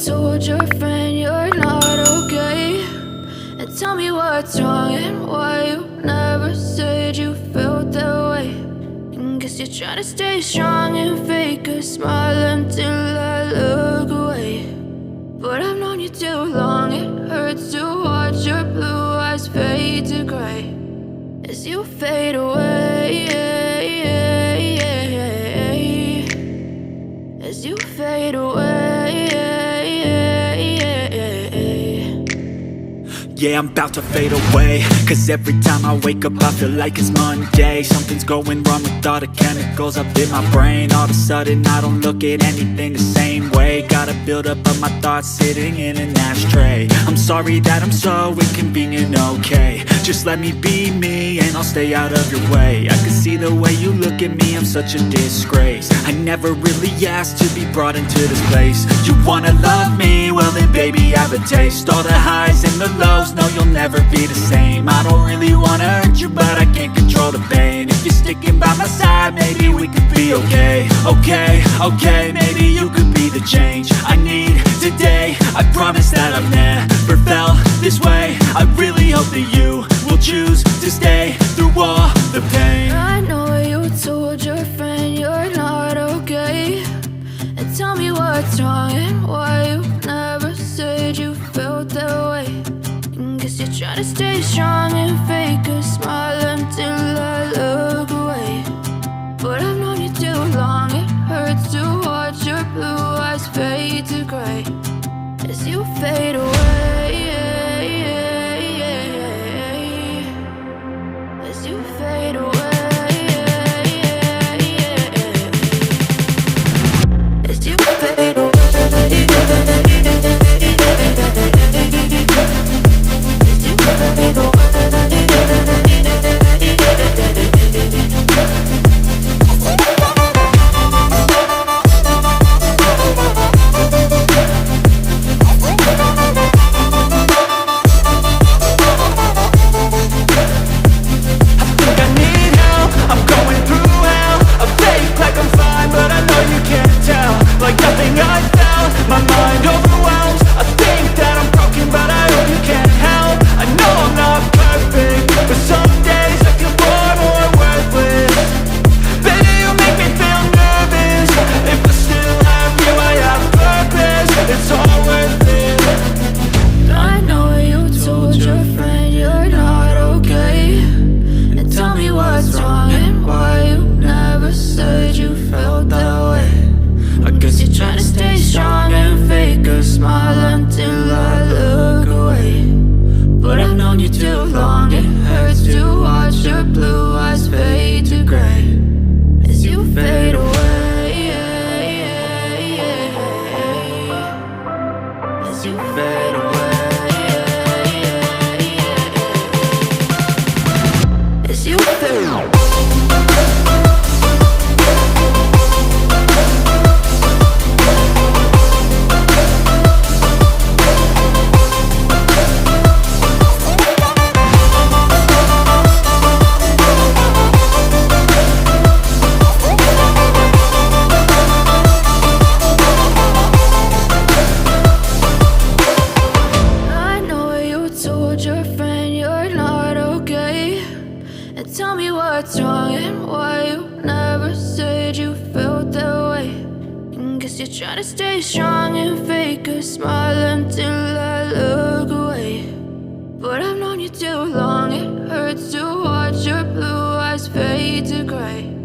told your friend you're not okay, and tell me what's wrong and why you never said you felt that way. And guess you're trying to stay strong and fake a smile until I look away. But I've known you too long, it hurts to watch your blue eyes fade to gray as you fade away, as you fade away. Yeah, I'm about to fade away, cause every time I wake up I feel like it's Monday. Something's going wrong with all the chemicals up in my brain. All of a sudden I don't look at anything the same way. Got a buildup of my thoughts sitting in an ashtray. I'm sorry that I'm so inconvenient, okay. Just let me be me and I'll stay out of your way. I can see the way you look at me, I'm such a disgrace. I never really asked to be brought into this place. You wanna love me? Well then baby I have a taste. All the highs and the lows, no you'll never be the same. I don't really wanna hurt you but I can't control the pain. If you're sticking by my side maybe we could be okay. Okay, maybe you could be the change I need today. I promise that I've never felt this way. I really hope that you will choose to stay through all the pain. I know you told your friend you're not okay, and tell me what's wrong and why you never said you felt that way. And guess you're trying to stay strong and fake a smile until I look away. But I've known you too long, it hurts to watch your blue eyes fade to gray as you fade away, as you fade away, as you fade away. Tell me what's wrong and why you never said you felt that way. And guess you're trying to stay strong and fake a smile until I look away. But I've known you too long, it hurts to watch your blue eyes fade to gray